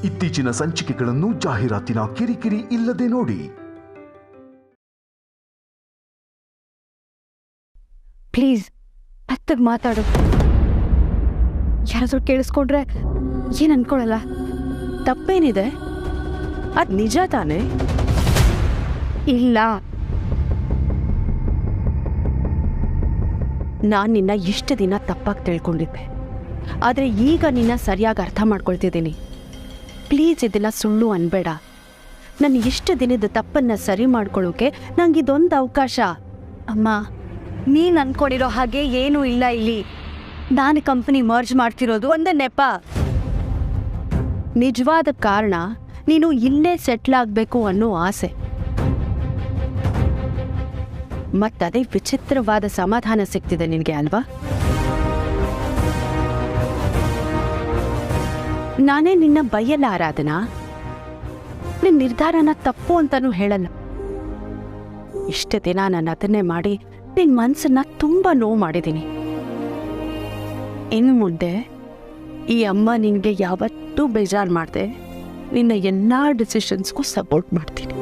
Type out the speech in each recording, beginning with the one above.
ಇತ್ತೀಚಿನ ಸಂಚಿಕೆಗಳನ್ನು ಜಾಹೀರಾತಿನ ಕಿರಿಕಿರಿ ಇಲ್ಲದೆ ನೋಡಿ. ಪ್ಲೀಸ್ ಹತ್ತಗ್ ಮಾತಾಡು. ಯಾರಾದ್ರೂ ಕೇಳಿಸ್ಕೊಂಡ್ರೆ ಏನ್ ಅನ್ಕೊಳಲ್ಲ. ತಪ್ಪೇನಿದೆ? ಅದ್ ನಿಜ ತಾನೆ? ಇಲ್ಲ, ನಾನ್ ನಿನ್ನ ಇಷ್ಟು ದಿನ ತಪ್ಪಾಗಿ ತಿಳ್ಕೊಂಡಿದ್ದೆ, ಆದ್ರೆ ಈಗ ನಿನ್ನ ಸರಿಯಾಗಿ ಅರ್ಥ ಮಾಡ್ಕೊಳ್ತಿದ್ದೀನಿ. ಪ್ಲೀಸ್ ಇದೆಲ್ಲ ಸುಳ್ಳು ಅನ್ಬೇಡ. ನನ್ನ ಇಷ್ಟು ದಿನದ ತಪ್ಪನ್ನ ಸರಿ ಮಾಡ್ಕೊಳ್ಳೋಕೆ ನಂಗಿದೊಂದು ಅವಕಾಶ. ಅಮ್ಮ, ನೀನ್ ಅನ್ಕೊಂಡಿರೋ ಹಾಗೆ ಏನೂ ಇಲ್ಲ ಇಲ್ಲಿ. ನಾನು ಕಂಪನಿ ಮರ್ಜ್ ಮಾಡ್ತಿರೋದು ಒಂದು ನೆಪ. ನಿಜವಾದ ಕಾರಣ ನೀನು ಇಲ್ಲೇ ಸೆಟ್ಲ್ ಆಗಬೇಕು ಅನ್ನೋ ಆಸೆ. ಮತ್ತದೇ ವಿಚಿತ್ರವಾದ ಸಮಾಧಾನ ಸಿಗ್ತಿದೆ ನಿನಗೆ ಅಲ್ವಾ? ನಾನೇ ನಿನ್ನ ಬೈಯಲ್ಲ ಆರಾಧನಾ. ನಿನ್ನ ನಿರ್ಧಾರನ ತಪ್ಪು ಅಂತಾನೂ ಹೇಳಲ್ಲ. ಇಷ್ಟು ದಿನ ನಾನು ಅದನ್ನೇ ಮಾಡಿ ನಿನ್ನ ಮನಸ್ಸನ್ನ ತುಂಬ ನೋವು ಮಾಡಿದ್ದೀನಿ. ಇನ್ನು ಮುಂದೆ ಈ ಅಮ್ಮ ನಿನಗೆ ಯಾವತ್ತೂ ಬೇಜಾರು ಮಾಡಿದೆ ನಿನ್ನ ಎಲ್ಲ ಡಿಸಿಷನ್ಸ್ಗೂ ಸಪೋರ್ಟ್ ಮಾಡ್ತೀನಿ.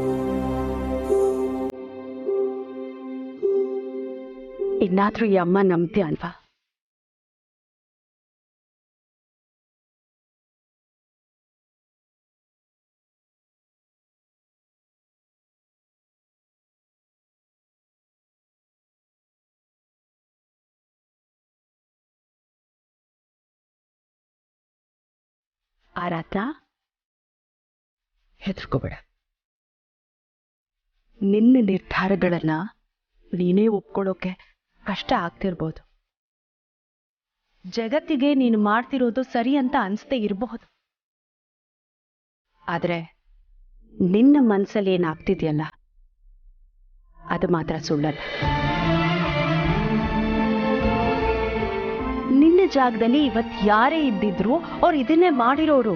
ಇನ್ನಾದ್ರೂ ಈ ಅಮ್ಮ ನಂಬ್ತೀಯ ಅಲ್ವಾ? ಆರಾಧನಾ, ಹೆದರ್ಕೋಬೇಡ. ನಿನ್ನ ನಿರ್ಧಾರಗಳನ್ನ ನೀನೇ ಒಪ್ಕೊಳ್ಳೋಕೆ ಕಷ್ಟ ಆಗ್ತಿರ್ಬೋದು. ಜಗತ್ತಿಗೆ ನೀನು ಮಾಡ್ತಿರೋದು ಸರಿ ಅಂತ ಅನ್ಸ್ದೇ ಇರಬಹುದು. ಆದ್ರೆ ನಿನ್ನ ಮನಸ್ಸಲ್ಲಿ ಏನಾಗ್ತಿದೆಯಲ್ಲ ಅದು ಮಾತ್ರ ಸುಳ್ಳಲ್ಲ. ನಿನ್ನ ಜಾಗದಲ್ಲಿ ಇವತ್ತು ಯಾರೇ ಇದ್ದಿದ್ರು ಅವ್ರು ಇದನ್ನೇ ಮಾಡಿರೋರು.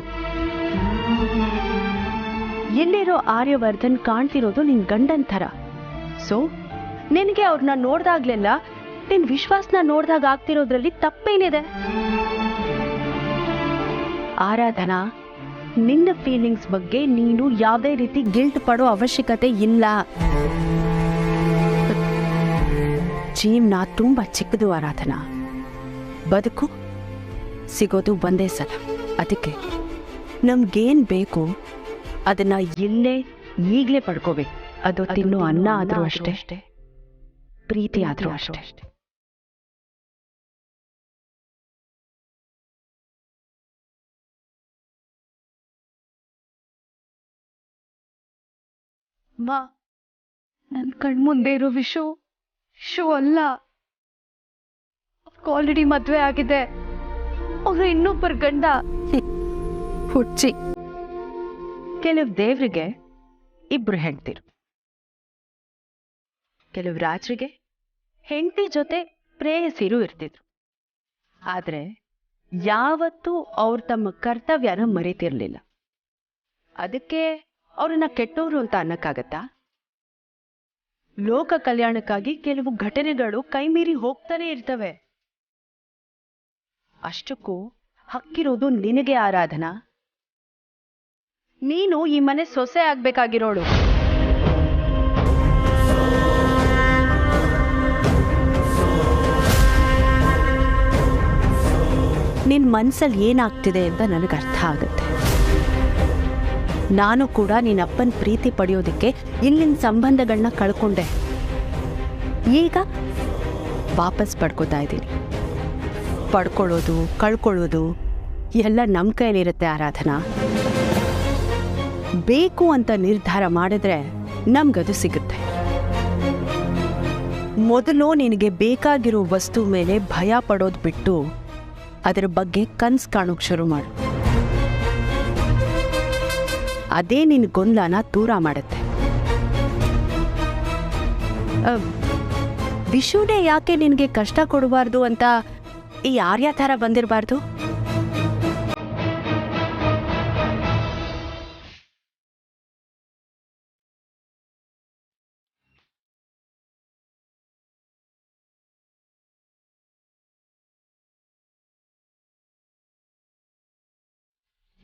ಎಲ್ಲಿರೋ ಆರ್ಯವರ್ಧನ್ ಕಾಣ್ತಿರೋದು ನಿನ್ ಗಂಡನ್ ಥರ. ಸೊ ನಿನಗೆ ಅವ್ರನ್ನ ನೋಡ್ದಾಗ್ಲೆಲ್ಲ ನಿನ್ ವಿಶ್ವಾಸನ ನೋಡ್ದಾಗ ಆಗ್ತಿರೋದ್ರಲ್ಲಿ ತಪ್ಪೇನಿದೆ? ಆರಾಧನಾ, ನಿನ್ನ ಫೀಲಿಂಗ್ಸ್ ಬಗ್ಗೆ ನೀನು ಯಾವುದೇ ರೀತಿ ಗಿಲ್ಟ್ ಪಡೋ ಅವಶ್ಯಕತೆ ಇಲ್ಲ. ಜೀವನ ತುಂಬಾ ಚಿಕ್ಕದು ಆರಾಧನಾ. ಬದುಕು ಸಿಗೋದು ಒಂದೇ ಸಲ. ಅದಕ್ಕೆ ನಮ್ಗೇನ್ ಬೇಕು ಅದನ್ನ ಇಲ್ಲೇ ಈಗಲೇ ಪಡ್ಕೋಬೇಕು. ಅದು ತಿನ್ನೋ ಅನ್ನ ಆದ್ರೂ ಅಷ್ಟೇ, ಪ್ರೀತಿ ಆದ್ರೂ ಅಷ್ಟೇ. ಅಮ್ಮ, ನನ್ನ ಕಣ್ಮುಂದೆ ಇರೋ ವಿಷು ಅಲ್ಲ. ಆಲ್ರೆಡಿ ಮದ್ವೆ ಆಗಿದೆ. ಅವ್ರು ಇನ್ನೊಬ್ಬರ ಗಂಡ. ಹುಚ್ಚಿ. ಕೆಲವು ದೇವ್ರಿಗೆ ಇಬ್ರು ಹೆಂಡ್ತಿರು, ಕೆಲವು ರಾಜರಿಗೆ ಹೆಂಡತಿ ಜೊತೆ ಪ್ರೇಯಸಿರು ಇರ್ತಿದ್ರು. ಆದ್ರೆ ಯಾವತ್ತೂ ಅವ್ರು ತಮ್ಮ ಕರ್ತವ್ಯನ ಮರೆತಿರ್ಲಿಲ್ಲ. ಅದಕ್ಕೆ ಅವ್ರನ್ನ ಕೆಟ್ಟೋರು ಅಂತ ಅನ್ನಕ್ಕಾಗತ್ತಾ? ಲೋಕ ಕಲ್ಯಾಣಕ್ಕಾಗಿ ಕೆಲವು ಘಟನೆಗಳು ಕೈಮೀರಿ ಹೋಗ್ತಾನೆ ಇರ್ತವೆ. ಅಷ್ಟಕ್ಕೂ ಹಕ್ಕಿರೋದು ನಿನಗೆ ಆರಾಧನಾ. ನೀನು ಈ ಮನೆ ಸೊಸೆ ಆಗ್ಬೇಕಾಗಿರೋಳು. ನಿನ್ ಮನ್ಸಲ್ಲಿ ಏನಾಗ್ತಿದೆ ಅಂತ ನನಗೆ ಅರ್ಥ ಆಗುತ್ತೆ. ನಾನು ಕೂಡ ನಿನ್ನಪ್ಪನ ಪ್ರೀತಿ ಪಡೆಯೋದಕ್ಕೆ ಇಲ್ಲಿನ ಸಂಬಂಧಗಳನ್ನ ಕಳ್ಕೊಂಡೆ. ಈಗ ವಾಪಸ್ ಪಡ್ಕೋತಾ ಇದ್ದೀನಿ. ಪಡ್ಕೊಳ್ಳೋದು ಕಳ್ಕೊಳ್ಳೋದು ಎಲ್ಲ ನಮ್ಮ ಕೈಲಿರುತ್ತೆ ಆರಾಧನಾ. ಬೇಕು ಅಂತ ನಿರ್ಧಾರ ಮಾಡಿದ್ರೆ ನಮ್ಗದು ಸಿಗುತ್ತೆ. ಮೊದಲು ನಿನಗೆ ಬೇಕಾಗಿರೋ ವಸ್ತು ಮೇಲೆ ಭಯ ಪಡೋದು ಬಿಟ್ಟು ಅದರ ಬಗ್ಗೆ ಕನ್ಸು ಕಾಣೋಕೆ ಶುರು ಮಾಡು. ಅದೇ ನಿನ್ನ ಗೊಂದಲನ ದೂರ ಮಾಡುತ್ತೆ. ವಿಷುನೇ ಯಾಕೆ ನಿನಗೆ ಕಷ್ಟ ಕೊಡಬಾರ್ದು ಅಂತ ಈ ಆರ್ಯ ಥರ ಬಂದಿರಬಾರ್ದು?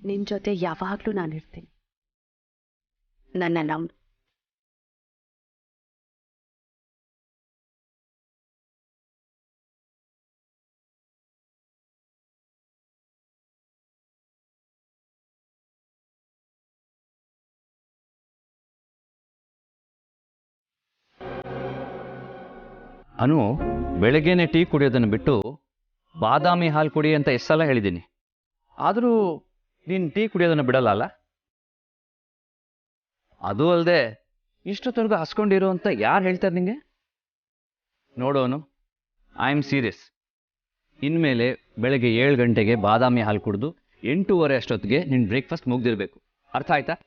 ನಿನ್ನ ಜೊತೆ ಯಾವಾಗಲೂ ನಾನಿರ್ತೀನಿ. ನನ್ನ ನಂಬು. ಅನು, ಬೆಳಗ್ಗೆನೆ ಟೀ ಕುಡಿಯೋದನ್ನು ಬಿಟ್ಟು ಬಾದಾಮಿ ಹಾಲು ಕುಡಿ ಅಂತ ಎಷ್ಟು ಸಲ ಹೇಳಿದ್ದೀನಿ. ಆದರೂ ನೀನು ಟೀ ಕುಡಿಯೋದನ್ನು ಬಿಡಲ್ಲ ಅಲ್ಲ? ಅದು ಅಲ್ಲದೆ ಇಷ್ಟೊತ್ತವರೆಗೂ ಹಸ್ಕೊಂಡಿರೋ ಅಂತ ಯಾರು ಹೇಳ್ತಾರೆ ನಿಂಗೆ? ನೋಡೋನು, ಐ ಆಮ್ ಸೀರಿಯಸ್. ಇನ್ಮೇಲೆ ಬೆಳಗ್ಗೆ 7 ಗಂಟೆಗೆ ಬಾದಾಮಿ ಹಾಲು ಕುಡಿದು 8:30 ಅಷ್ಟೊತ್ತಿಗೆ ನಿನ್ನ ಬ್ರೇಕ್ಫಾಸ್ಟ್ ಮುಗ್ದಿರಬೇಕು. ಅರ್ಥ ಆಯ್ತಾ?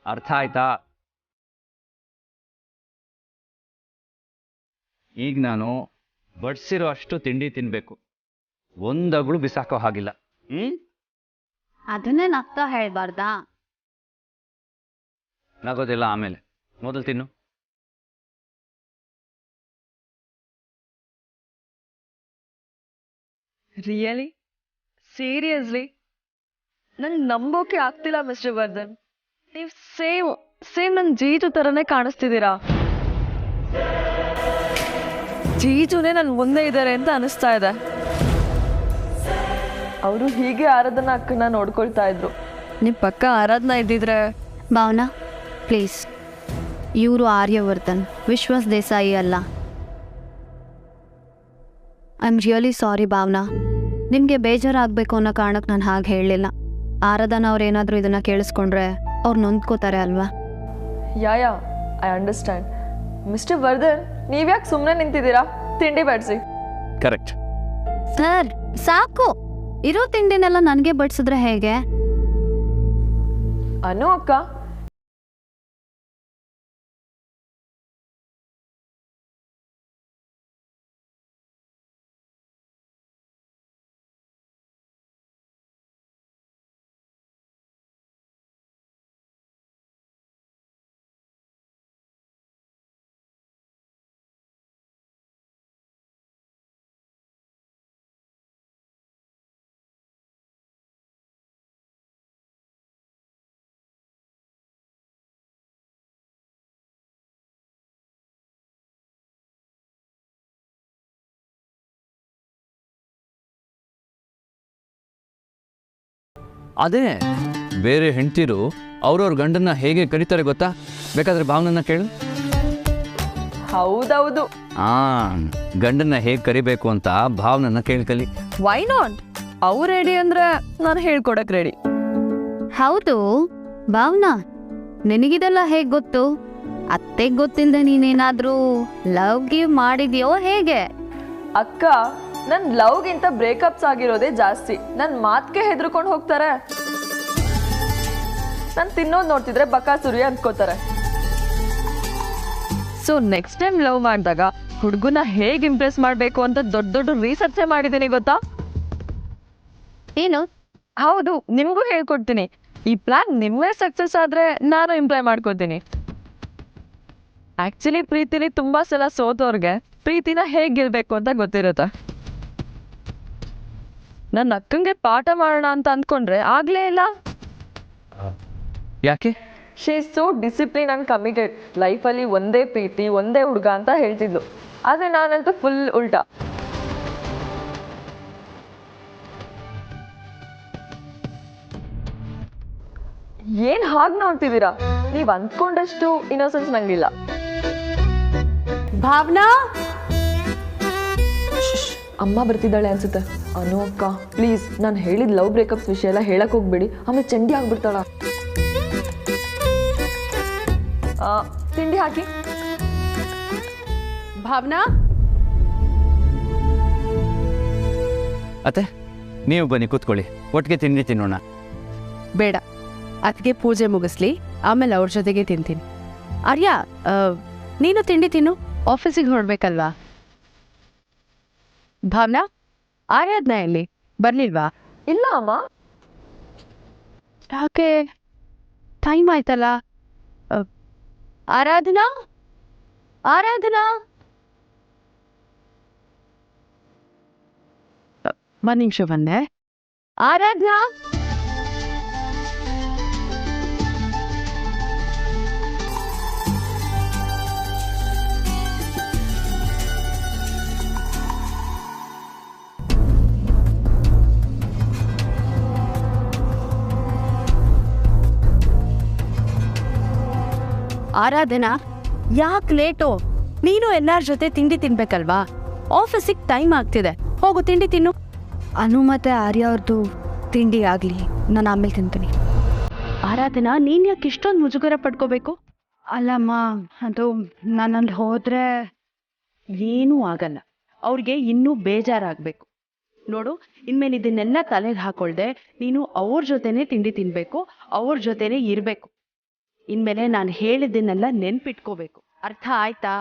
ಅರ್ಥ ಆಯ್ತಾ? ಈಗ ನಾನು ಬಡಿಸಿರೋ ಅಷ್ಟು ತಿಂಡಿ ತಿನ್ನಬೇಕು. ಒಂದಗಳು ಬಿಸಾಕೋ ಹಾಗಿಲ್ಲ. ಅದನ್ನೇ ನಗ್ತಾ ಹೇಳ್ಬಾರ್ದಾ? ನಗೋದಿಲ್ಲ, ಆಮೇಲೆ. ಮೊದಲು ತಿನ್ನು. ರಿಯಲಿ? ಸೀರಿಯಸ್ಲಿ? ನಂಗೆ ನಂಬೋಕೆ ಆಗ್ತಿಲ್ಲ ಮಿಸ್ಟರ್ ವರ್ಧನ್. ನೀವು ಸೇಮ್ ನನ್ನ ಜೀಜು ಥರನೇ ಕಾಣಿಸ್ತಿದ್ದೀರಾ. ಜೀಜುನೇ ನನ್ನ ಮುಂದೆ ಇದ್ದಾರೆ ಅಂತ ಅನಿಸ್ತಾ ಇದೆ. ಅವರು ಹೀಗೆ ಆರಾಧನಾ ಅಕ್ಕನ ನೋಡ್ಕೊಳ್ತಾ ಇದ್ರು. ನಿಮ್ಮ ಪಕ್ಕ ಆರಾಧನಾ ಇದ್ದಿದ್ರೆ. ಭಾವನಾ ಪ್ಲೀಸ್, ಇವರು ಆರ್ಯವರ್ಧನ್, ವಿಶ್ವಾಸ್ ದೇಸಾಯಿ ಅಲ್ಲ. I am really sorry Bhavana. ನಿಮಗೆ ಬೇಜಾರಾಗಬೇಕು ಅನ್ನೋ ಕಾರಣಕ್ಕೆ ನಾನು ಹಾಗೆ ಹೇಳಲಿಲ್ಲ. ಆರಾಧನಾ ಅವ್ರು ಏನಾದರೂ ಇದನ್ನು ಕೇಳಿಸ್ಕೊಂಡ್ರೆ ಅವ್ರು ನೊಂದ್ಕೋತಾರೆ ಅಲ್ವಾ? Yeah I understand. Mister Vardhan, ನೀವ್ಯಾಕೆ ಸುಮ್ಮನೆ ನಿಂತಿದ್ದೀರಾ? ತಿಂಡಿ ಬಡಿಸಿ. ಕರೆಕ್ಟ್. ಸರ್ ಸಾಕು, ಇರೋ ತಿಂಡಿನೆಲ್ಲ ನನಗೆ ಬಡಿಸಿದ್ರೆ ಹೇಗೆ? ಅನು ಅಕ್ಕ, ಅದೇ ಬೇರೆ ಹೆಂಡ್ತಿರು ಅವ್ರವ್ರ ಗಂಡನ್ನ ಹೇಗೆ ಕರೀತಾರೆ ಗೊತ್ತಾ? ಬೇಕಾದ್ರೆ ಭಾವನನ್ನ ಕೇಳು. ಹೌದೌದು. ಗಂಡನ್ನ ಹೇಗೆ ಕರಿಬೇಕು ಅಂತ ಭಾವನನ್ನ ಕೇಳ್ಕಲಿ. Why not? ಅವ್ರು ರೆಡಿ ಅಂದ್ರೆ ನಾನು ಹೇಳ್ಕೊಡಕ್ ರೆಡಿ. ಹೌದು ಭಾವನಾ, ನಿನಗಿದೆಲ್ಲ ಹೇಗೆ ಗೊತ್ತು? ಅತ್ತೆಗೆ ಗೊತ್ತಿಲ್ಲದೆ ನೀನೇನಾದರೂ ಲವ್ ಗಿವ್ ಮಾಡಿದ್ಯೋ ಹೇಗೆ? ಅಕ್ಕ, ನನ್ನ ಲವ್ಗಿಂತ ಬ್ರೇಕಪ್ಸ್ ಆಗಿರೋದೇ ಜಾಸ್ತಿ. ನನ್ನ ಮಾತ್ಗೆ ಹೆದರ್ಕೊಂಡು ಹೋಗ್ತಾರೆ. ನಾನು ತಿನ್ನೋದು ನೋಡ್ತಿದ್ರೆ ಬಕಾಸುರಿ ಅಂದ್ಕೋತಾರೆ. ಸೊ ನೆಕ್ಸ್ಟ್ ಟೈಮ್ ಲವ್ ಮಾಡಿದಾಗ ಹುಡುಗನ ಹೇಗೆ ಇಂಪ್ರೆಸ್ ಮಾಡಬೇಕು ಅಂತ ದೊಡ್ಡ ದೊಡ್ಡ ರಿಸರ್ಚೇ ಮಾಡಿದ್ದೀನಿ ಗೊತ್ತಾ? ಏನು? ಹೌದು, ನಿಮಗೂ ಹೇಳ್ಕೊಡ್ತೀನಿ. ಈ ಪ್ಲಾನ್ ನಿಮ್ಮೇ ಸಕ್ಸಸ್ ಆದರೆ ನಾನು ಇಂಪ್ಲೈ ಮಾಡ್ಕೋತೀನಿ. ಆ್ಯಕ್ಚುಲಿ ಪ್ರೀತಿಲಿ ತುಂಬ ಸಲ ಸೋತೋರ್ಗೆ ಪ್ರೀತಿನ ಹೇಗೆ ಗೆಲ್ಬೇಕು ಅಂತ ಗೊತ್ತಿರುತ್ತೆ. ನನ್ನ ಅಕ್ಕಂಗೆ ಪಾಠ ಮಾಡೋಣ ಅಂತ ಅಂದ್ಕೊಂಡ್ರೆ ಆಗಲೇ ಇಲ್ಲ. ಯಾಕೆ? She is so discipline and committed. ಲೈಫಲ್ಲಿ ಒಂದೇ ಪ್ರೀತಿ, ಒಂದೇ ಹುಡುಗ ಅಂತ ಹೇಳ್ತಿದ್ಲು. ಆದರೆ ನಾನಂತೂ ಫುಲ್ ಉಲ್ಟಾ. ಏನು ಹಾಗೆ ನೋಡ್ತಿದ್ದೀರಾ? ನೀವು ಅಂದ್ಕೊಂಡಷ್ಟು ಇನ್ನೋಸೆನ್ಸ್ ನಂಗಿಲ್ಲ. ಭಾವನಾ, ಅಮ್ಮ ಬರ್ತಿದ್ದಾಳೆ ಅನ್ಸುತ್ತೆ. ಅನು ಅಕ್ಕ, ಪ್ಲೀಸ್ ನಾನು ಹೇಳಿದ ಲವ್ ಬ್ರೇಕಪ್ಸ್ ವಿಷಯ ಎಲ್ಲ ಹೇಳಕ್ ಹೋಗ್ಬೇಡಿ, ಆಮೇಲೆ ಚಂಡಿ ಆಗ್ಬಿಡ್ತಾಳ. ತಿಂಡಿ ಹಾಕಿ. ಭಾವನಾ, ಅತ್ತೆ ನೀವು ಬನ್ನಿ ಕೂತ್ಕೊಳ್ಳಿ, ಒಟ್ಟಿಗೆ ತಿಂಡಿ ತಿನ್ನೋಣ. ಬೇಡ, ಅದಕ್ಕೆ ಪೂಜೆ ಮುಗಿಸ್ಲಿ, ಆಮೇಲೆ ಅವ್ರ ಜೊತೆಗೆ ತಿಂತೀನಿ. ಆರ್ಯ, ನೀನು ತಿಂಡಿ ತಿನ್ನು, ಆಫೀಸಿಗೆ ಹೊರಡ್ಬೇಕಲ್ವಾ? ಭಾವನಾ, ಆರ್ಯಾದ್ನ ಎಲ್ಲಿ ಬರ್ಲಿಲ್ವಾ? ಇಲ್ಲ ಅಮ್ಮ. ಯಾಕೆ? ಟೈಮ್ ಆಯ್ತಲ್ಲ. ಆರಾಧನಾ, ಆರಾಧನಾ, ಒಂದು ನಿಮಿಷ ಬಂದೆ. ಆರಾಧ್ಯ ಆರಾಧನಾ, ಯಾಕೆ ಲೇಟು? ನೀನು ಎಲ್ಲರ ಜೊತೆ ತಿಂಡಿ ತಿನ್ಬೇಕಲ್ವಾ? ಆಫೀಸಿಗೆ ಟೈಮ್ ಆಗ್ತಿದೆ, ಹೋಗು ತಿಂಡಿ ತಿನ್ನು. ಅನು ಮತ್ತೆ ಆರ್ಯ ಅವ್ರದ್ದು ತಿಂಡಿ ಆಗಲಿ, ನಾನು ಆಮೇಲೆ ತಿಂತೀನಿ. ಆರಾಧನಾ, ನೀನು ಯಾಕೆ ಇಷ್ಟೊಂದು ಮುಜುಗರ ಪಡ್ಕೋಬೇಕು? ಅಲ್ಲಮ್ಮ, ಅದು ನಾನಲ್ಲಿ ಹೋದರೆ ಏನೂ ಆಗಲ್ಲ. ಅವ್ರಿಗೆ ಇನ್ನೂ ಬೇಜಾರಾಗಬೇಕು. ನೋಡು, ಇನ್ಮೇಲೆ ಇದನ್ನೆಲ್ಲ ತಲೆಗೆ ಹಾಕೊಳ್ದೆ ನೀನು ಅವ್ರ ಜೊತೆನೇ ತಿಂಡಿ ತಿನ್ಬೇಕು, ಅವ್ರ ಜೊತೆನೇ ಇರಬೇಕು. ಇನ್ಮೇಲೆ ನಾನು ಹೇಳಿದ್ದನ್ನೆಲ್ಲ ನೆನ್ಪಿಟ್ಕೋಬೇಕು, ಅರ್ಥ ಆಯ್ತಾ?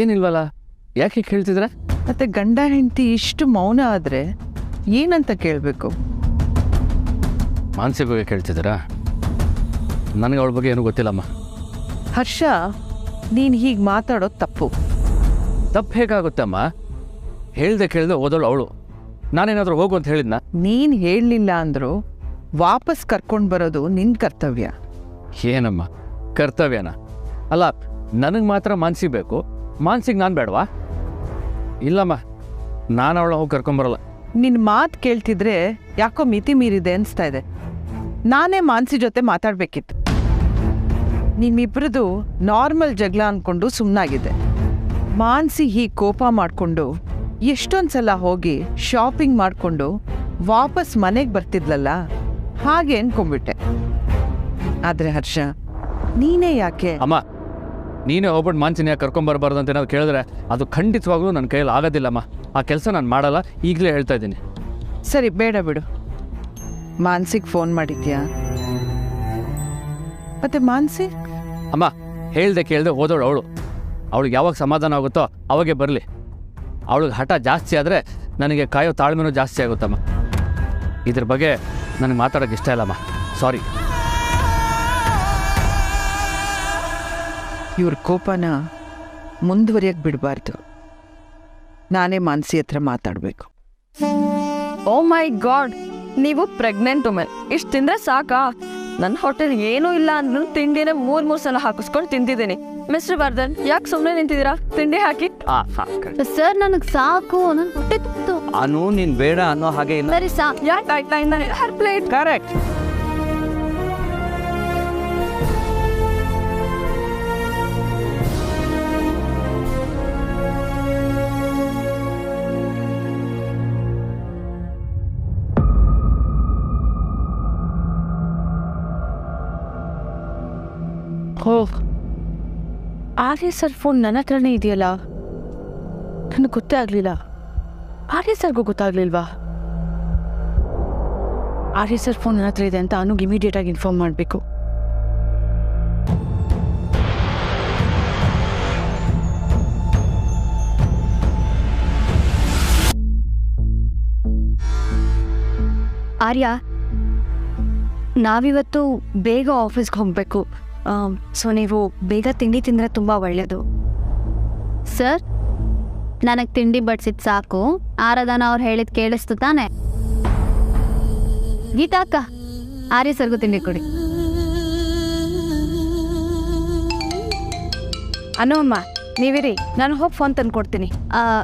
ಏನಿಲ್ವಲ್ಲ, ಯಾಕೆ ಕೇಳ್ತಿದ್ರ? ಮತ್ತೆ ಗಂಡ ಹೆಂಡತಿ ಇಷ್ಟು ಮೌನ ಆದರೆ ಏನಂತ ಕೇಳಬೇಕು? ಮಾನಸಿ ಬಗ್ಗೆ ಕೇಳ್ತಿದ್ದೀರಾ? ನನಗೆ ಅವಳ ಬಗ್ಗೆ ಏನೂ ಗೊತ್ತಿಲ್ಲಮ್ಮ. ಹರ್ಷ, ನೀನು ಹೀಗೆ ಮಾತಾಡೋದು ತಪ್ಪು. ತಪ್ಪು ಹೇಗಾಗುತ್ತಮ್ಮ? ಹೇಳ್ದೆ ಕೇಳ್ದೆ ಓದೋಳು ಅವಳು. ನಾನೇನಾದರೂ ಹೋಗು ಅಂತ ಹೇಳಿದ್ನ? ನೀನು ಹೇಳಲಿಲ್ಲ ಅಂದರೂ ವಾಪಸ್ ಕರ್ಕೊಂಡು ಬರೋದು ನಿನ್ನ ಕರ್ತವ್ಯ. ಏನಮ್ಮ ಕರ್ತವ್ಯನ? ಅಲ್ಲ, ನನಗೆ ಮಾತ್ರ ಮಾನಸಿ ಬೇಕು, ಮಾನಸಿಗೆ ನಾನು ಬೇಡವಾ? ಇಲ್ಲಮ್ಮ, ನಾನು ಅವಳ ಹೋಗಿ ಕರ್ಕೊಂಬರಲ್ಲ. ನಿನ್ನ ಮಾತು ಕೇಳ್ತಿದ್ರೆ ಯಾಕೋ ಮಿತಿ ಮೀರಿದೆ ಅನಿಸ್ತಾ ಇದೆ. ನಾನೇ ಮಾನಸಿ ಜೊತೆ ಮಾತಾಡಬೇಕಿತ್ತು. ನಿಮ್ಮಿಬ್ರದ್ದು ನಾರ್ಮಲ್ ಜಗಳ ಅಂದ್ಕೊಂಡು ಸುಮ್ಮನಾಗಿದೆ. ಮಾನಸಿ ಹೀಗೆ ಕೋಪ ಮಾಡಿಕೊಂಡು ಎಷ್ಟೊಂದು ಸಲ ಹೋಗಿ ಶಾಪಿಂಗ್ ಮಾಡಿಕೊಂಡು ವಾಪಸ್ ಮನೆಗೆ ಬರ್ತಿದ್ಲಲ್ಲ, ಹಾಗೆ ಅನ್ಕೊಂಡ್ಬಿಟ್ಟೆ. ಆದರೆ ಹರ್ಷ, ನೀನೇ ಯಾಕೆ? ಅಮ್ಮ, ನೀನೇ ಹೋಗ್ಬಿಟ್ಟು ಮಾನಸಿನ ಯಾಕೆ ಕರ್ಕೊಂಬರ್ಬಾರ್ದು ಅಂತ ಏನಾದ್ರು ಕೇಳಿದ್ರೆ ಅದು ಖಂಡಿತವಾಗ್ಲೂ ನನ್ನ ಕೈಯಲ್ಲಿ ಆಗೋದಿಲ್ಲಮ್ಮ. ಆ ಕೆಲಸ ನಾನು ಮಾಡಲ್ಲ, ಈಗಲೇ ಹೇಳ್ತಾ ಇದ್ದೀನಿ. ಸರಿ, ಬೇಡ ಬಿಡು. ಮಾನಸಿಗೆ ಫೋನ್ ಮಾಡಿದ್ಯಾ? ಮತ್ತೆ ಮಾನಸಿ? ಅಮ್ಮ, ಹೇಳ್ದೆ ಕೇಳ್ದೆ ಹೋದವಳು ಅವಳು. ಅವಳಿಗೆ ಯಾವಾಗ ಸಮಾಧಾನ ಆಗುತ್ತೋ ಅವಾಗೆ ಬರಲಿ. ಅವಳಿಗೆ ಹಠ ಜಾಸ್ತಿ ಆದರೆ ನನಗೆ ಕಾಯೋ ತಾಳ್ಮೆನೂ ಜಾಸ್ತಿ ಆಗುತ್ತಮ್ಮ. ಇದ್ರ ಬಗ್ಗೆ ನನಗೆ ಮಾತಾಡೋಕ್ಕೆ ಇಷ್ಟ ಇಲ್ಲಮ್ಮ, ಸಾರಿ. ಇವ್ರ ಕೋಪನ ಮುಂದುವರಿಯಕ್ಕೆ ಬಿಡಬಾರ್ದು. ನಾನೇ ಮಾನಸಿ ಹತ್ರ ಮಾತಾಡಬೇಕು. ಓ ಮೈ ಗಾಡ್, ನೀವು ಪ್ರೆಗ್ನೆಂಟ್ ವುಮೆನ್, ಇಷ್ಟು ತಿಂದ್ರೆ ಸಾಕಾ? ನನ್ನ ಹೋಟೆಲ್ ಏನೂ ಇಲ್ಲ ಅಂದ್ರೂ ತಿಂಡಿನ ಮೂರ್ ಸಲ ಹಾಕಿಸ್ಕೊಂಡು ತಿಂತಿದ್ದೀನಿ. ಮಿಸ್ಟರ್ ವರ್ಧನ್, ಯಾಕೆ ಸುಮ್ಮನೆ ನಿಂತಿದ್ದೀರಾ? ತಿಂಡಿ ಹಾಕಿ. ಸರ್, ನನಗೆ ಸಾಕು, ನನ್ನ ಹೊಟ್ಟೆ ತುಂಬಿತು. ಅನು, ನೀನು ಬೇಡ ಅನ್ನೋ ಹಾಗೆ ಇಲ್ಲ. ಸರಿ ಸಾಕು. ಯಾಕೆ ಆಯ್ತಾ ಇಂದ ಹರ್ ಪ್ಲೇಟ್? ಕರೆಕ್ಟ್. ಓಹ್, ಆರ್ಯ ಸರ್ ಫೋನ್ ನನ್ನ ಹತ್ರನೇ ಇದೆಯಲ್ಲ. ನನಗೆ ಗೊತ್ತೇ ಆಗಲಿಲ್ಲ. ಆರ್ಯ ಸರ್ಗೂ ಗೊತ್ತಾಗ್ಲಿಲ್ವಾ? ಆರ್ಯ ಸರ್ ಫೋನ್ ನನ್ನ ಹತ್ರ ಇದೆ ಅಂತ ಅನುಗೆ ಇಮಿಡಿಯೇಟಾಗಿ ಇನ್ಫಾರ್ಮ್ ಮಾಡಬೇಕು. ಆರ್ಯ, ನಾವಿವತ್ತು ಬೇಗ ಆಫೀಸ್ಗೆ ಹೋಗಬೇಕು. ಸೊ ನೀವು ಬೇಗ ತಿಂಡಿ ತಿಂದರೆ ತುಂಬ ಒಳ್ಳೆಯದು. ಸರ್, ನನಗೆ ತಿಂಡಿ ಬಡಿಸಿದ್ದು ಸಾಕು. ಆರಾಧನಾ ಅವ್ರು ಹೇಳಿದ್ದು ಕೇಳಿಸ್ತು ತಾನೆ? ಗೀತಾ ಅಕ್ಕ, ಆರ್ಯ ಸರ್ಗೂ ತಿಂಡಿ ಕೊಡಿ. ಅನು ಅಮ್ಮ, ನೀವಿರಿ, ನಾನು ಹೋಗಿ ಫೋನ್ ತಂದು ಕೊಡ್ತೀನಿ.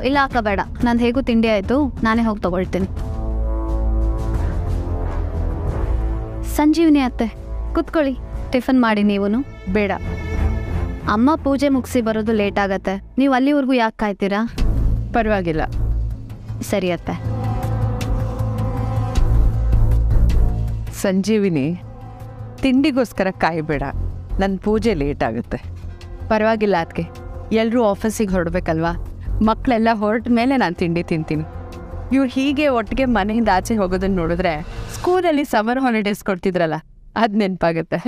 ಇಲ್ಲ ಅಕ್ಕ, ಬೇಡ. ನಂದು ಹೇಗೂ ತಿಂಡಿ ಆಯಿತು, ನಾನೇ ಹೋಗಿ ತೊಗೊಳ್ತೀನಿ. ಸಂಜೀವಿನಿ ಅತ್ತೆ, ಕುತ್ಕೊಳ್ಳಿ, ಟಿಫನ್ ಮಾಡಿ. ನೀವೂ ಬೇಡ, ಅಮ್ಮ ಪೂಜೆ ಮುಗಿಸಿ ಬರೋದು ಲೇಟ್ ಆಗತ್ತೆ. ನೀವು ಅಲ್ಲಿವರೆಗೂ ಯಾಕೆ ಕಾಯ್ತೀರಾ? ಪರವಾಗಿಲ್ಲ. ಸರಿ ಅತ್ತೆ. ಸಂಜೀವಿನಿ, ತಿಂಡಿಗೋಸ್ಕರ ಕಾಯಬೇಡ. ನನ್ನ ಪೂಜೆ ಲೇಟ್ ಆಗುತ್ತೆ. ಪರವಾಗಿಲ್ಲ ಅದಕ್ಕೆ, ಎಲ್ಲರೂ ಆಫೀಸಿಗೆ ಹೊರಡ್ಬೇಕಲ್ವಾ? ಮಕ್ಕಳೆಲ್ಲ ಹೊರಟ ಮೇಲೆ ನಾನು ತಿಂಡಿ ತಿಂತೀನಿ. ಇವ್ರು ಹೀಗೆ ಒಟ್ಟಿಗೆ ಮನೆಯಿಂದ ಆಚೆ ಹೋಗೋದನ್ನು ನೋಡಿದ್ರೆ ಸ್ಕೂಲಲ್ಲಿ ಸಮರ್ ಹಾಲಿಡೇಸ್ ಕೊಡ್ತಿದ್ರಲ್ಲ, ಅದು ನೆನಪಾಗುತ್ತೆ.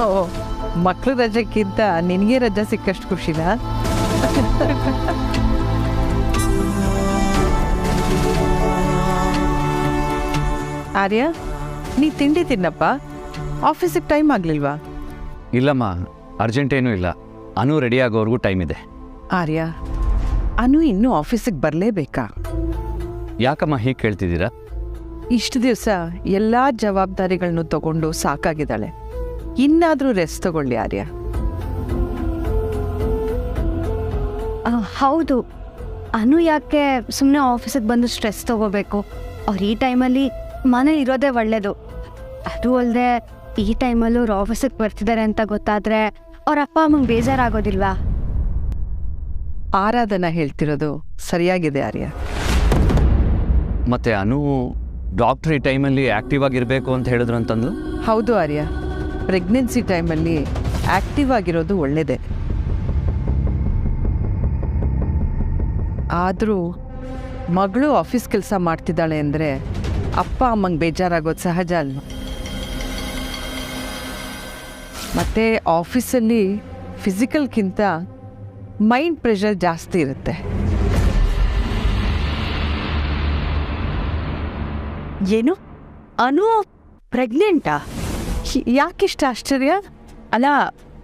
ಓ, ಮಕ್ಳು ರಜೆಕ್ಕಿಂತ ನಿನಗೆ ರಜೆ ಸಿಕ್ಕಷ್ಟು ಖುಷಿನಾ? ಆರ್ಯ, ನೀ ತಿಂಡಿ ತಿನ್ನಪ್ಪ. ಆಫೀಸಿಗೆ ಟೈಮ್ ಆಗಲಿಲ್ವಾ? ಇಲ್ಲಮ್ಮ, ಅರ್ಜೆಂಟ್ ಏನೂ ಇಲ್ಲ. ಅನು ರೆಡಿ ಆಗೋವರೆಗೂ ಟೈಮ್ ಇದೆ. ಆರ್ಯ, ಅನು ಇನ್ನೂ ಆಫೀಸಿಗೆ ಬರಲೇಬೇಕಾ? ಯಾಕಮ್ಮ ಹೀಗೆ ಕೇಳ್ತಿದ್ದೀರಾ? ಇಷ್ಟು ದಿವಸ ಎಲ್ಲ ಜವಾಬ್ದಾರಿಗಳನ್ನು ತಗೊಂಡು ಸಾಕಾಗಿದ್ದಾಳೆ. ಇನ್ನಾದರೂ ರೆಸ್ಟ್ ತಗೊಳ್ಳಿ ಆರ್ಯ. ಹೌದು, ಅನು ಯಾಕೆ ಸುಮ್ಮನೆ ಆಫೀಸಿಗೆ ಬಂದು ಸ್ಟ್ರೆಸ್ ತೊಗೋಬೇಕು? ಅವ್ರು ಈ ಟೈಮಲ್ಲಿ ಮನೇಲಿ ಇರೋದೇ ಒಳ್ಳೆಯದು. ಅದು ಅಲ್ಲದೆ ಈ ಟೈಮಲ್ಲೂ ಅವ್ರು ಆಫೀಸಿಗೆ ಬರ್ತಿದ್ದಾರೆ ಅಂತ ಗೊತ್ತಾದರೆ ಅವ್ರ ಅಪ್ಪ ಅಮ್ಮಂಗೆ ಬೇಜಾರಾಗೋದಿಲ್ವಾ? ಆರಾಧನಾ ಹೇಳ್ತಿರೋದು ಸರಿಯಾಗಿದೆ ಆರ್ಯ. ಮತ್ತು ಅನು ಡಾಕ್ಟ್ರ್ ಈ ಟೈಮಲ್ಲಿ ಆ್ಯಕ್ಟಿವ್ ಆಗಿರಬೇಕು ಅಂತ ಹೇಳಿದ್ರು ಅಂತಂದು. ಹೌದು ಆರ್ಯ, ಪ್ರೆಗ್ನೆನ್ಸಿ ಟೈಮಲ್ಲಿ ಆ್ಯಕ್ಟಿವ್ ಆಗಿರೋದು ಒಳ್ಳೆಯದೇ. ಆದರೂ ಮಗಳು ಆಫೀಸ್ ಕೆಲಸ ಮಾಡ್ತಿದ್ದಾಳೆ ಅಂದರೆ ಅಪ್ಪ ಅಮ್ಮಂಗೆ ಬೇಜಾರಾಗೋದು ಸಹಜ ಅಲ್ವ? ಮತ್ತು ಆಫೀಸಲ್ಲಿ ಫಿಸಿಕಲ್ಗಿಂತ ಮೈಂಡ್ ಪ್ರೆಷರ್ ಜಾಸ್ತಿ ಇರುತ್ತೆ. ಏನು, ಅನು ಪ್ರೆಗ್ನೆಂಟಾ? ಯಾಕಿಷ್ಟ ಆಶ್ಚರ್ಯ? ಅಲ್ಲ,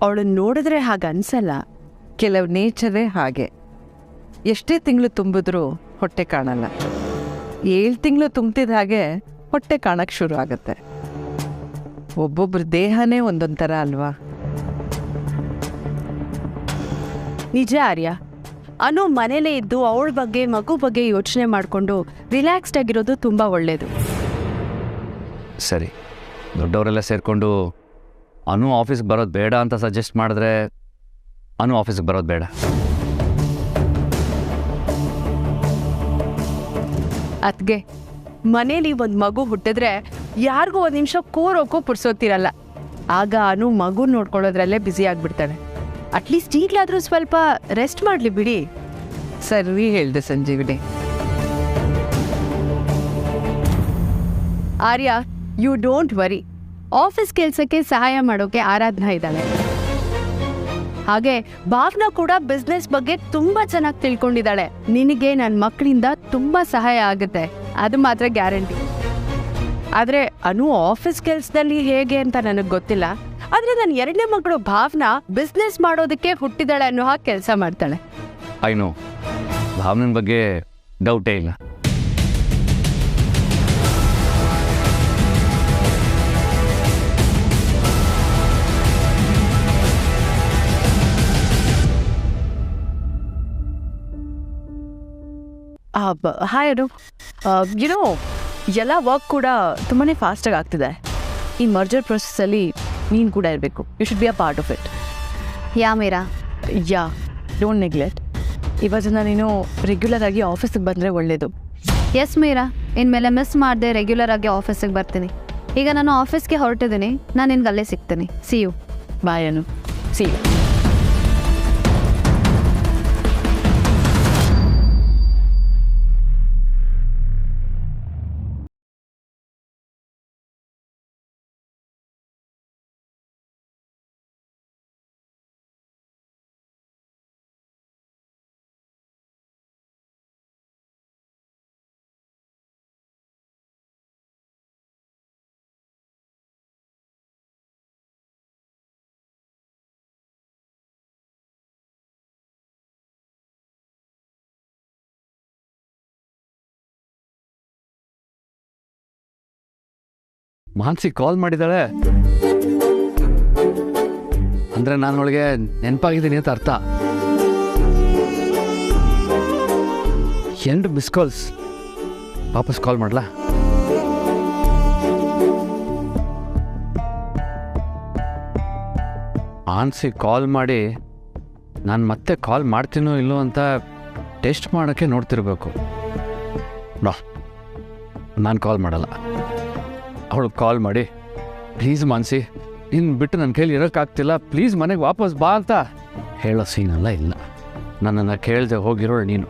ಅವಳನ್ನ ನೋಡಿದ್ರೆ ಹಾಗೆ ಅನ್ಸಲ್ಲ. ಕೆಲವು ನೇಚರೇ ಹಾಗೆ. ಎಷ್ಟೇ ತಿಂಗಳು ತುಂಬಿದ್ರೂ ಹೊಟ್ಟೆ ಕಾಣಲ್ಲ. 7 ತಿಂಗಳು ತುಂಬ್ತಿದ್ದ ಹಾಗೆ ಹೊಟ್ಟೆ ಕಾಣಕ್ಕೆ ಶುರು ಆಗುತ್ತೆ. ಒಬ್ಬೊಬ್ಬರ ದೇಹನೇ ಒಂದೊಂದು ಥರ ಅಲ್ವಾ? ನಿಜ ಆರ್ಯ, ಅನು ಮನೇಲೇ ಇದ್ದು ಅವಳ ಬಗ್ಗೆ ಮಗು ಬಗ್ಗೆ ಯೋಚನೆ ಮಾಡಿಕೊಂಡು ರಿಲ್ಯಾಕ್ಸ್ಡ್ ಆಗಿರೋದು ತುಂಬ ಒಳ್ಳೆಯದು. ಸರಿ, ದೊಡ್ಡವರೆಲ್ಲ ಸೇರಿಕೊಂಡು ಅನು ಆಫೀಸ್ಗೆ ಬರೋದು ಬೇಡ ಅಂತ ಸಜೆಸ್ಟ್ ಮಾಡಿದ್ರೆ ಅನು ಆಫೀಸ್ಗೆ ಬರೋದು ಬೇಡ. ಅದ್ಗೆ ಮನೇಲಿ ಒಂದು ಮಗು ಹುಟ್ಟಿದ್ರೆ ಯಾರಿಗೂ ಒಂದು ನಿಮಿಷ ಕೂರೋಕ್ಕೂ ಪುರ್ಸೋತಿರಲ್ಲ. ಆಗ ಅನು ಮಗು ನೋಡ್ಕೊಳ್ಳೋದ್ರಲ್ಲೇ ಬ್ಯುಸಿ ಆಗಿಬಿಡ್ತಾಳೆ. ಅಟ್ಲೀಸ್ಟ್ ಈಗಲಾದರೂ ಸ್ವಲ್ಪ ರೆಸ್ಟ್ ಮಾಡಲಿ ಬಿಡಿ. ಸರಿ ಹೇಳಿದೆ ಸಂಜೀವಿನಿ. ಆರ್ಯ, ಯು ಡೋಂಟ್ ವರಿ. ಆಫೀಸ್ ಕೆಲಸಕ್ಕೆ ಸಹಾಯ ಮಾಡೋಕೆ ಆರಾಧನಾ ಇದ್ದಾಳೆ. ಹಾಗೆ ಭಾವನಾ ಕೂಡ ಬಿಸ್ನೆಸ್ ಬಗ್ಗೆ ತುಂಬ ಚೆನ್ನಾಗಿ ತಿಳ್ಕೊಂಡಿದ್ದಾಳೆ. ನಿನಗೆ ನನ್ನ ಮಕ್ಕಳಿಂದ ತುಂಬ ಸಹಾಯ ಆಗುತ್ತೆ, ಅದು ಮಾತ್ರ ಗ್ಯಾರಂಟಿ. ಆದರೆ ಅನು ಆಫೀಸ್ ಕೆಲಸದಲ್ಲಿ ಹೇಗೆ ಅಂತ ನನಗೆ ಗೊತ್ತಿಲ್ಲ. ಆದರೆ ನನ್ನ 2ನೇ ಮಗಳು ಭಾವನಾ ಬಿಸ್ನೆಸ್ ಮಾಡೋದಕ್ಕೆ ಹುಟ್ಟಿದಾಳೆ ಅನ್ನೋ ಹಾಗೆ ಕೆಲಸ ಮಾಡ್ತಾಳೆ. ಐ ನೋ, ಭಾವನನ ಬಗ್ಗೆ ಡೌಟೇ ಇಲ್ಲ. ಹಾಯ್ ಅನು, ಯುನೋ ಎಲ್ಲ ವರ್ಕ್ ಕೂಡ ತುಂಬಾ ಫಾಸ್ಟಾಗಿ ಆಗ್ತಿದೆ. ಈ ಮರ್ಜರ್ ಪ್ರೊಸೆಸ್ಸಲ್ಲಿ ನೀನು ಕೂಡ ಇರಬೇಕು. You should be a part of it. Yeah Meera? Yeah, don't neglect. ಇವತ್ತಿನ ನೀನು ರೆಗ್ಯುಲರ್ ಆಗಿ ಆಫೀಸಿಗೆ ಬಂದರೆ ಒಳ್ಳೆಯದು. ಎಸ್ ಮೀರಾ, ಇನ್ಮೇಲೆ ಮಿಸ್ ಮಾಡದೆ ರೆಗ್ಯುಲರ್ ಆಗಿ ಆಫೀಸಿಗೆ ಬರ್ತೀನಿ. ಈಗ ನಾನು ಆಫೀಸ್ಗೆ ಹೊರಟಿದ್ದೀನಿ, ನಾನು ನಿನ್ಗೆ ಅಲ್ಲೇ ಸಿಗ್ತೀನಿ. See you. Bye Anu, see you. Mansi call ಮಾಡಿದ್ದಾಳೆ ಅಂದರೆ ನಾನು ಅವಳಿಗೆ ನೆನಪಾಗಿದ್ದೀನಿ ಅಂತ ಅರ್ಥ. 2 ಮಿಸ್ ಕಾಲ್ಸ್. ವಾಪಸ್ ಕಾಲ್ ಮಾಡಲಾ? ಮಾನ್ಸಿ ಕಾಲ್ ಮಾಡಿ ನಾನು ಮತ್ತೆ ಕಾಲ್ ಮಾಡ್ತೀನೋ ಇಲ್ಲೋ ಅಂತ ಟೆಸ್ಟ್ ಮಾಡೋಕ್ಕೆ ನೋಡ್ತಿರ್ಬೇಕು. ಬಾ, ನಾನು ಕಾಲ್ ಮಾಡಲ್ಲ. ಅವಳು ಕಾಲ್ ಮಾಡಿ, ಪ್ಲೀಸ್ ಮಾನ್ಸಿ, ಇನ್ನು ಬಿಟ್ಟು ನನ್ನ ಕೈಲಿ ಇರೋಕ್ಕಾಗ್ತಿಲ್ಲ, ಪ್ಲೀಸ್ ಮನೆಗೆ ವಾಪಸ್ ಬಾ ಅಂತ ಹೇಳೋ ಸೀನೆಲ್ಲ ಇಲ್ಲ. ನನ್ನನ್ನು ಕೇಳದೆ ಹೋಗಿರೋಳು ನೀನು.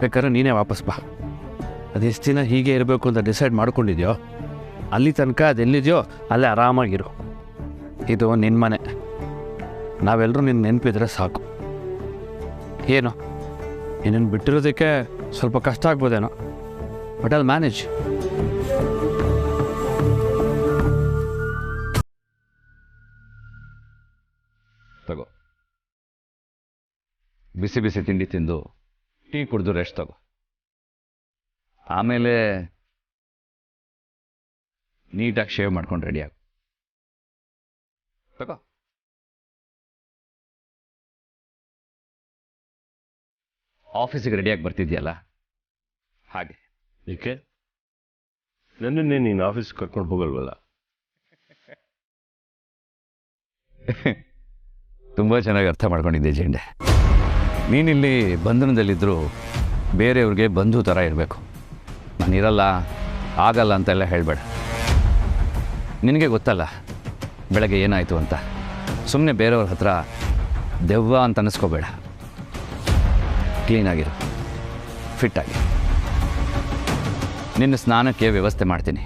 ಬೇಕಾದ್ರೆ ನೀನೇ ವಾಪಸ್ ಬಾ. ಅದೆಷ್ಟು ದಿನ ಹೀಗೆ ಇರಬೇಕು ಅಂತ ಡಿಸೈಡ್ ಮಾಡ್ಕೊಂಡಿದ್ಯೋ ಅಲ್ಲಿ ತನಕ ಅದೆಲ್ಲಿದೆಯೋ ಅಲ್ಲೇ ಆರಾಮಾಗಿರು. ಇದು ನಿನ್ನ ಮನೆ, ನಾವೆಲ್ಲರೂ ನಿನ್ನ ನೆನಪಿದ್ರೆ ಸಾಕು. ಏನು ನಿನ್ನನ್ನು ಬಿಟ್ಟಿರೋದಕ್ಕೆ ಸ್ವಲ್ಪ ಕಷ್ಟ ಆಗ್ಬೋದೇನೋ, ಬಟ್ ಅಲ್ಲಿ ಮ್ಯಾನೇಜ್. ತಗೋ, ಬಿಸಿ ಬಿಸಿ ತಿಂಡಿ ತಿಂದು ಟೀ ಕುಡಿದು ರೆಸ್ಟ್ ತಗೋ. ಆಮೇಲೆ ನೀಟಾಗಿ ಶೇವ್ ಮಾಡ್ಕೊಂಡು ರೆಡಿ ಆಗು. ತಗೋ. ಆಫೀಸಿಗೆ ರೆಡಿಯಾಗಿ ಬರ್ತಿದ್ಯಲ್ಲ ಹಾಗೆ. ಏಕೆ ನನ್ನನ್ನೇ ನೀನು ಆಫೀಸ್ ಕರ್ಕೊಂಡು ಹೋಗಲ್ವಲ್ಲ? ತುಂಬ ಚೆನ್ನಾಗಿ ಅರ್ಥ ಮಾಡ್ಕೊಂಡಿದ್ದೆ ಜೆಂಡೆ. ನೀನಿಲ್ಲಿ ಬಂಧನದಲ್ಲಿದ್ದರೂ ಬೇರೆಯವ್ರಿಗೆ ಬಂಧು ಥರ ಇರಬೇಕು. ನಾನಿರಲ್ಲ, ಆಗಲ್ಲ ಅಂತೆಲ್ಲ ಹೇಳಬೇಡ. ನಿನಗೆ ಗೊತ್ತಲ್ಲ ಬೆಳಗ್ಗೆ ಏನಾಯಿತು ಅಂತ. ಸುಮ್ಮನೆ ಬೇರೆಯವ್ರ ಹತ್ರ ದೆವ್ವ ಅಂತ ಅನ್ನಿಸ್ಕೋಬೇಡ. ಕ್ಲೀನಾಗಿರು, ಫಿಟ್ಟಾಗಿ. ನಿನ್ನ ಸ್ನಾನಕ್ಕೆ ವ್ಯವಸ್ಥೆ ಮಾಡ್ತೀನಿ.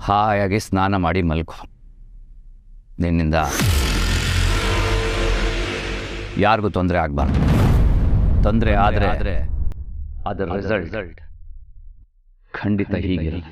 ಹಾಯಾಗಿ ಸ್ನಾನ ಮಾಡಿ ಮಲ್ಕೋ. ನಿನ್ನಿಂದ ಯಾರಿಗೂ ತೊಂದರೆ ಆಗಬಾರ್ದು. ತೊಂದರೆ ಆದರೆ ಅದರ ರಿಸಲ್ಟ್ ಖಂಡಿತ ಹೀಗಿರಲ್ಲ.